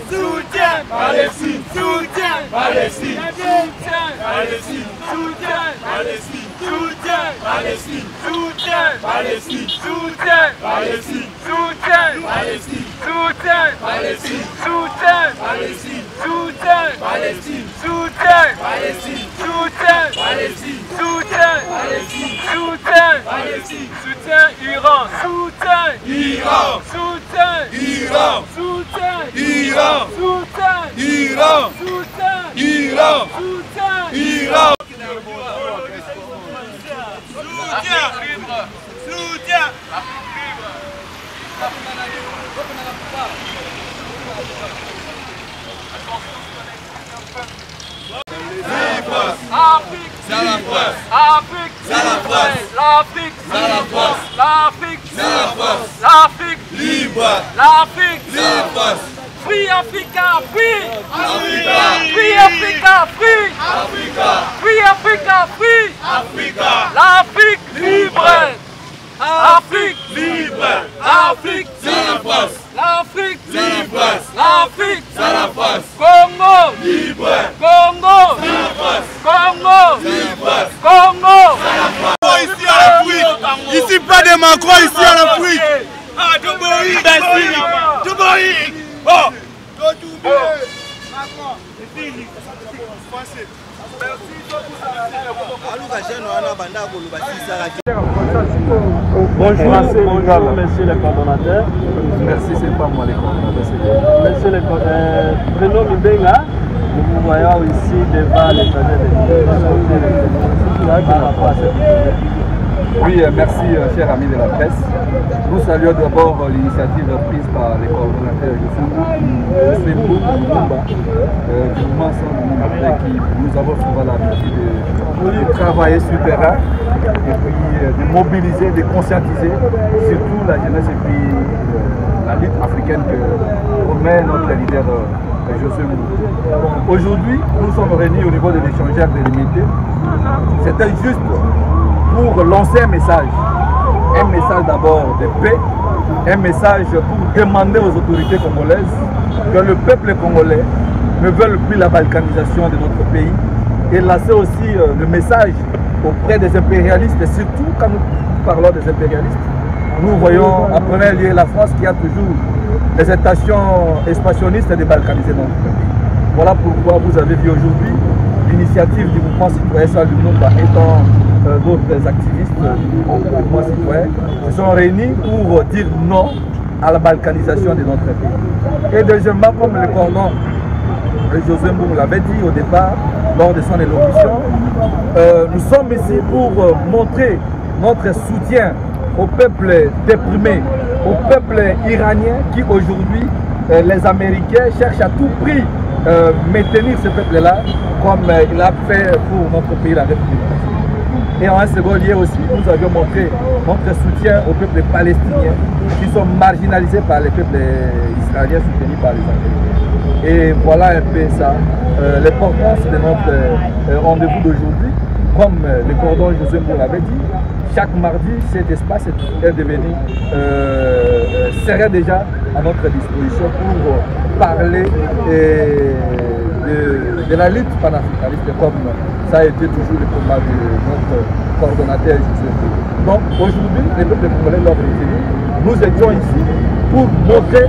Soutien Palestine, soutien Palestine, soutien Palestine, soutien Palestine, soutien Palestine, soutien Palestine, soutien Palestine, soutien Palestine, soutien Palestine, soutien Palestine, soutien Palestine, soutien Palestine, soutien Palestine, soutien Palestine, soutien Palestine, soutien Iran, soutien Iran, soutien Iran, soutien Iran, soutien Iran, soutien Iran, soutien Iran. Soutien libre, soutien Afrique, c'est la France. Afrique, c'est la France. L'Afrique, c'est la France. L'Afrique, c'est la France. L'Afrique, libre. L'Afrique, c'est la France. Free Africa, free! Africa! Free Africa, free! Africa! Free Africa, free! Africa! L'Afrique libre! Afrique libre! L'Afrique, c'est la France! L'Afrique, c'est la France! L'Afrique, c'est la France! Congo libre! Congo, c'est la France! Congo, c'est la France! Congo, c'est la France! Ici à l'Afrique, ici pas de Macron, ici à l'Afrique. Ah, Djoboï, Djoboï. Oh, Bonjour, monsieur le coordonnateur. Merci, c'est pas moi les coordonnateurs. Monsieur le coordonnateur, Bruno Mibenga, nous vous voyons ici devant les projets de par rapport à cette projet. Oui, merci, chers amis de la presse. Nous saluons d'abord l'initiative prise par les coordonnateurs du mouvement avec qui nous avons souvent l'habitude de travailler sur le terrain et puis de mobiliser, de conscientiser surtout la jeunesse et puis la lutte africaine que promet notre leader José Mourou. Aujourd'hui, nous sommes réunis au niveau de l'échangeur délimité. C'était juste pour lancer un message d'abord de paix, un message pour demander aux autorités congolaises que le peuple congolais ne veut plus la balkanisation de notre pays et lancer aussi le message auprès des impérialistes et surtout quand nous parlons des impérialistes, nous voyons en premier lieu la France qui a toujours des intentions expansionnistes de balkaniser notre pays. Voilà pourquoi vous avez vu aujourd'hui l'initiative du mouvement citoyen Salut Lumumba étant d'autres activistes du mouvement citoyen se sont réunis pour dire non à la balkanisation de notre pays. Et deuxièmement, comme le coordonnateur José Mourou l'avait dit au départ lors de son élocution, nous sommes ici pour montrer notre soutien au peuple déprimé, au peuple iranien qui aujourd'hui, les Américains cherchent à tout prix maintenir ce peuple-là comme il a fait pour notre pays, la République. Et en un second lieu aussi, nous avions montré notre soutien aux peuples palestiniens qui sont marginalisés par les peuples israéliens soutenus par les Américains. Et voilà un peu ça, l'importance de notre rendez-vous d'aujourd'hui. Comme le cordon José Mourou l'avait dit, chaque mardi, cet espace est devenu, serait déjà à notre disposition pour parler de la lutte panafricaniste comme ça a été toujours le combat de notre coordonnateur José Mourou. Donc aujourd'hui, les peuples congolais doivent retenir. Nous étions ici pour montrer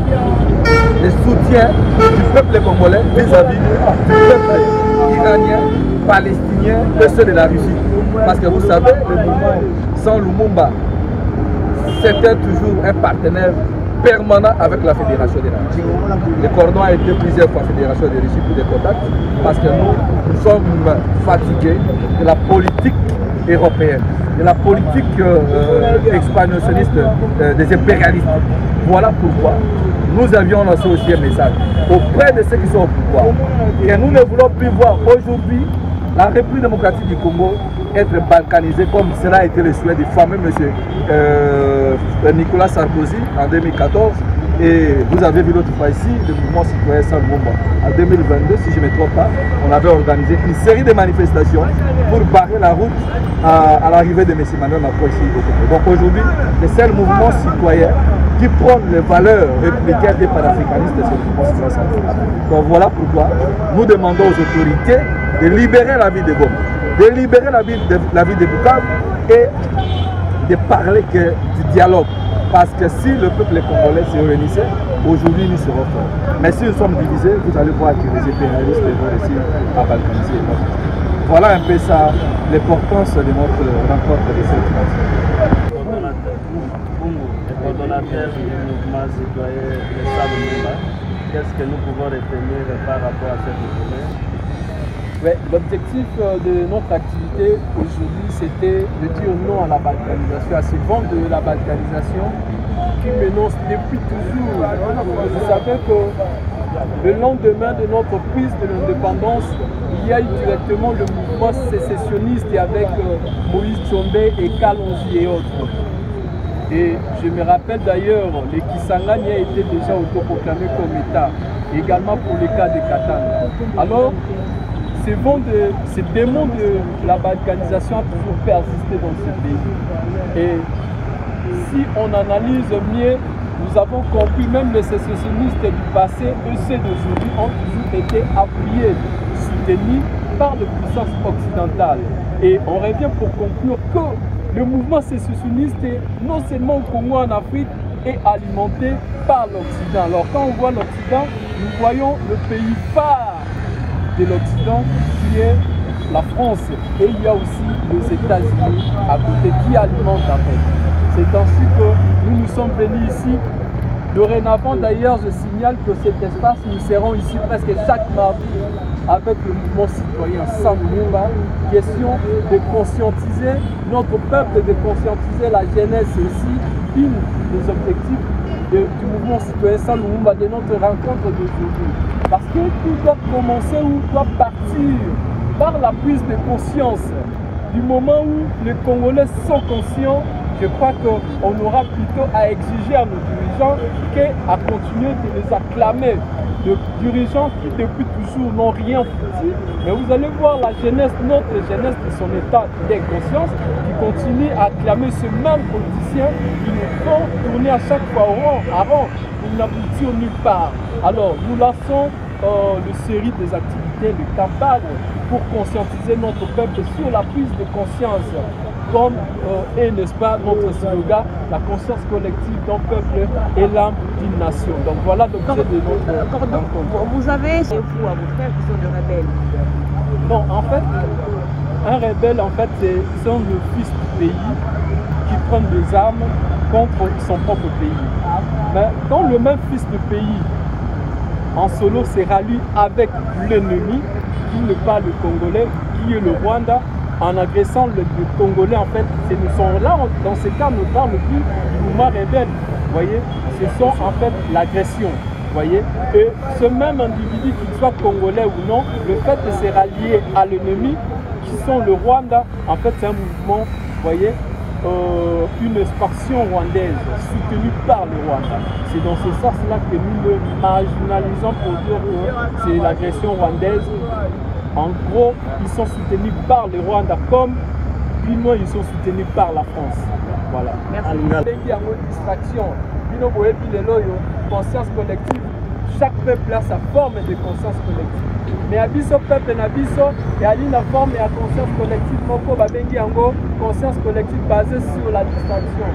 le soutien du peuple congolais vis-à-vis du peuple iranien, palestinien et ceux de la Russie. Parce que vous savez, le mouvement sans Lumumba, c'était toujours un partenaire permanent avec la Fédération des Nations. Le cordon a été plusieurs fois Fédération des Russie pour des contacts parce que nous sommes fatigués de la politique européenne, de la politique expansionniste des impérialistes. Voilà pourquoi nous avions lancé aussi un message auprès de ceux qui sont au pouvoir que nous ne voulons plus voir aujourd'hui la République démocratique du Congo être balkanisée comme cela a été le souhait du fameux monsieur Nicolas Sarkozy en 2014. Et vous avez vu l'autre fois ici, le mouvement citoyen sans Lumumba. En 2022, si je ne me trompe pas, on avait organisé une série de manifestations pour barrer la route à l'arrivée de M. Emmanuel Macron ici au Congo. Donc aujourd'hui, le seul mouvement citoyen qui prône les valeurs républicaines des panafricanistes, c'est le mouvement citoyen. Donc voilà pourquoi nous demandons aux autorités de libérer la ville de Goma, de libérer la ville de Bukavu et de parler que du dialogue. Parce que si le peuple congolais se réunissait, aujourd'hui nous serons forts. Mais si nous sommes divisés, vous allez voir que les impérialistes vont réussir à balkaniser notre pays. Voilà un peu ça, l'importance de notre rencontre de cette matinée. Coordonnateur du mouvement citoyen de Sablumba, qu'est-ce que nous pouvons retenir par rapport à cette journée? Ouais, l'objectif de notre activité aujourd'hui, c'était de dire non à la balkanisation, à ce vent de la balkanisation qui menace depuis toujours. Vous savez que le lendemain de notre prise de l'indépendance, il y a eu directement le mouvement sécessionniste avec Moïse Tshombe et Kalonji et autres. Et je me rappelle d'ailleurs, les Kisangani a été déjà autoproclamé comme État, également pour le cas de Katanga. Alors, ces démons de la balkanisation a toujours persisté dans ce pays. Et si on analyse mieux, nous avons compris, même les sécessionnistes du passé et ceux d'aujourd'hui ont toujours été appuyés, soutenus par les puissances occidentales. Et on revient pour conclure que le mouvement sécessionniste, non seulement au Congo, en Afrique, est alimenté par l'Occident. Alors quand on voit l'Occident, nous voyons le pays phare de l'Occident qui est la France. Et il y a aussi les États-Unis à côté qui alimentent avec. C'est ainsi que nous sommes venus ici. Dorénavant d'ailleurs, je signale que cet espace, nous serons ici presque chaque mardi avec le mouvement citoyen Sablumba. Question de conscientiser notre peuple, de conscientiser la jeunesse. C'est aussi une des objectifs du mouvement citoyen Sablumba, de notre rencontre d'aujourd'hui. Parce que tout doit commencer ou doit partir par la prise de conscience. Du moment où les Congolais sont conscients, je crois qu'on aura plutôt à exiger à nos dirigeants qu'à continuer de les acclamer. De dirigeants qui depuis toujours n'ont rien foutu. Mais vous allez voir la jeunesse, notre jeunesse de son état d'inconscience, qui continue à acclamer ce même politicien qui nous font tourner à chaque fois à rond pour n'aboutir nulle part. Alors nous lançons une série des activités de campagne pour conscientiser notre peuple sur la prise de conscience. Comme est, n'est-ce pas, notre slogan, la conscience collective d'un peuple et l'âme d'une nation. Donc voilà l'objet de notre rencontre. Vous avez des fous à vos frères qui sont des rebelles? Non, en fait, un rebelle, en fait, c'est le fils du pays qui prend des armes contre son propre pays. Mais quand le même fils du pays, en solo, se rallie avec l'ennemi, qui n'est pas le Congolais, qui est le Rwanda, en agressant le Congolais, en fait, nous sommes là, dans ce cas, nous ne parlons plus du mouvement rebelle, vous voyez, ce sont en fait l'agression, vous voyez, et ce même individu, qu'il soit congolais ou non, le fait de se rallier à l'ennemi, qui sont le Rwanda, en fait, c'est un mouvement, vous voyez, une expansion rwandaise soutenue par le Rwanda. C'est dans ce sens-là que nous le marginalisons pour dire que c'est l'agression rwandaise. En gros, ils sont soutenus par le Rwanda comme plus loin ils sont soutenus par la France. Voilà. Merci. Il y a une distraction. Conscience collective. Chaque peuple a sa forme de conscience collective. Mais à biso peuple na biso, il y a une forme de conscience collective. Moko babengi yango conscience collective basée sur la distraction.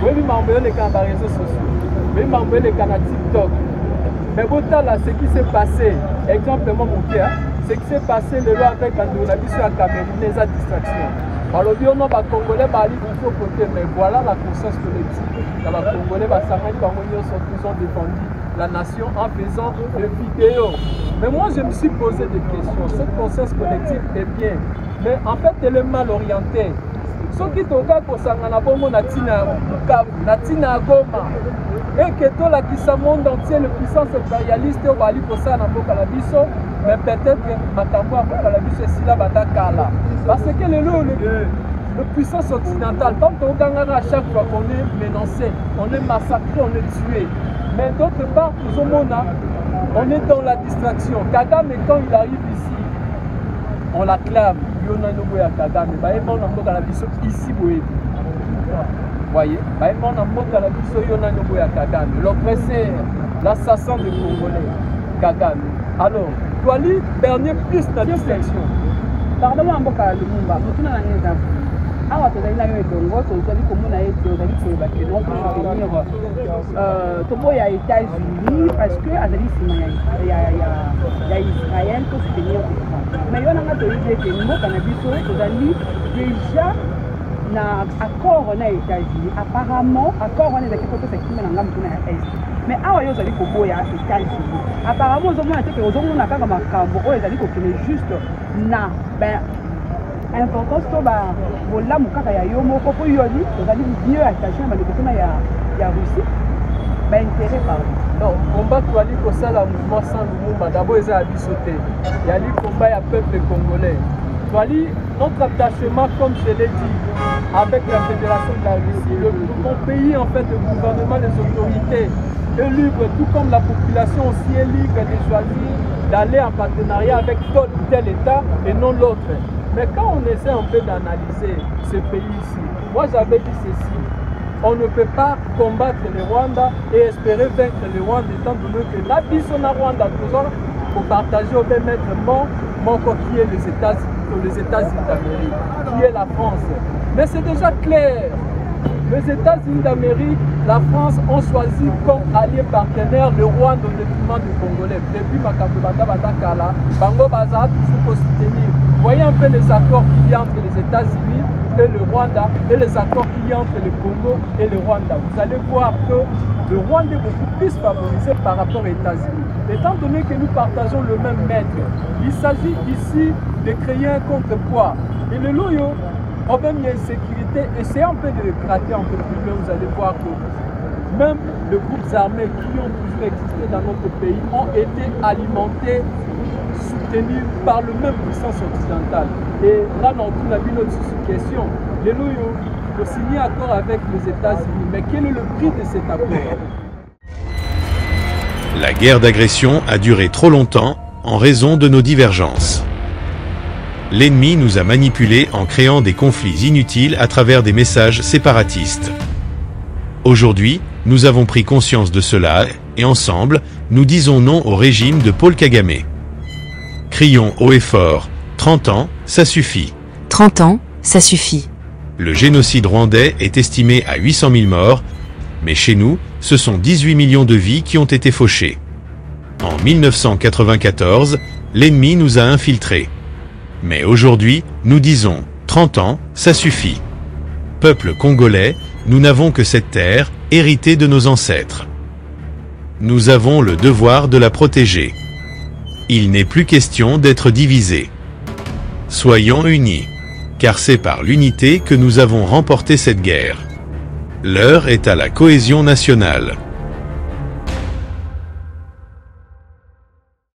Oui, mais m'envoyer les cas dans les réseaux sociaux. Oui, m'envoyer les cas dans TikTok. Mais autant là, ce qui s'est passé, exemple mon père. Ce qui s'est passé le loi avec Andounabiso à Cameroun, les distractions. Alors, on a Congolais, mais voilà la conscience collective. Les Congolais, ils ont défendu la nation en faisant des vidéos. Mais moi, je me suis posé des questions. Cette conscience collective est bien, mais en fait, elle est mal orientée. Ce qui est au cas pour Sangana Bongo, Natina Goma. Et que tout la qui monde entier, les puissances impérialistes, au Bali pour ça, mais peut-être que Matambo a si là Batakala. Parce que le puissance occidentale, tant qu'on gagne à chaque fois qu'on est menacé, on est massacré, on est tué. Mais d'autre part, on est dans la distraction. Kagame, quand il arrive ici, on l'acclame, Yona Noboya Kagame, Baemon Namboka la biso ici Boebi. Voyez, Baemon Namboka la biso Yona Noboya Kagame, l'oppresseur, l'assassin des Congolais, Kagame. Alors, Twali, dernier plus de distinction. Pardon, Mboka Lumumba, vous n'avez pas d'enfant. Awa tozali na yo etongo tozali komona ete ozali koyeba ke donc souvenir toboya États-Unis parce que azali nsima ya Israël to souvenir mais yo nanga toyebi ete mboka na biso tozali déjà na accord na États-Unis apparemment accord wana ezalaki poto sakima na ngambo kuna ya est mais awa yo ozali koboya États-Unis apparemment ozomona te ke ozomona kaka makambo oyo ezali kokende juste na importance to ba bolamu kaka ya yo moko po yoli tozali bien attention ba lekotona ya Russie ba intérêt pardon. Non, combat Twali kosala mouvement sans Lumumba d'abord eza biso te. Yali combat ya peuple congolais. Twali notre attachement comme je l'ai dit avec la fédération de la Russie, mon pays en fait le gouvernement, les autorités est libre tout comme la population aussi est libre de choisir d'aller en partenariat avec tel ou tel état et non l'autre. Mais quand on essaie un peu d'analyser ce pays-ci, moi j'avais dit ceci, on ne peut pas combattre le Rwanda et espérer vaincre le Rwanda étant donné que la bison à Rwanda, toujours pour partager au même maître mon qui est les États-Unis d'Amérique, qui est la France. Mais c'est déjà clair, les États-Unis d'Amérique, la France ont choisi comme allié partenaire le Rwanda au détriment du Congolais. Depuis Makabubata Batakala, Bango Baza toujours pour soutenir. Voyez un peu les accords qu'il y a entre les États-Unis et le Rwanda et les accords qu'il y a entre le Congo et le Rwanda. Vous allez voir que le Rwanda est beaucoup plus favorisé par rapport aux États-Unis. Étant donné que nous partageons le même maître, il s'agit ici de créer un contrepoids. Et le loyo, problème d'insécurité, essayez un peu de gratter un peu plus loin, vous allez voir que même les groupes armés qui ont toujours existé dans notre pays ont été alimentés, soutenus par le même puissance occidentale. Et là, on a vu notre question. Les loyaux ont signé accord avec les États-Unis. Mais quel est le prix de cet accord? La guerre d'agression a duré trop longtemps en raison de nos divergences. L'ennemi nous a manipulés en créant des conflits inutiles à travers des messages séparatistes. Aujourd'hui, nous avons pris conscience de cela et ensemble, nous disons non au régime de Paul Kagame. Crions haut et fort, 30 ans, ça suffit. 30 ans, ça suffit. Le génocide rwandais est estimé à 800 000 morts, mais chez nous, ce sont 18 millions de vies qui ont été fauchées. En 1994, l'ennemi nous a infiltrés. Mais aujourd'hui, nous disons, 30 ans, ça suffit. Peuple congolais, nous n'avons que cette terre, héritée de nos ancêtres. Nous avons le devoir de la protéger. Il n'est plus question d'être divisés. Soyons unis, car c'est par l'unité que nous avons remporté cette guerre. L'heure est à la cohésion nationale.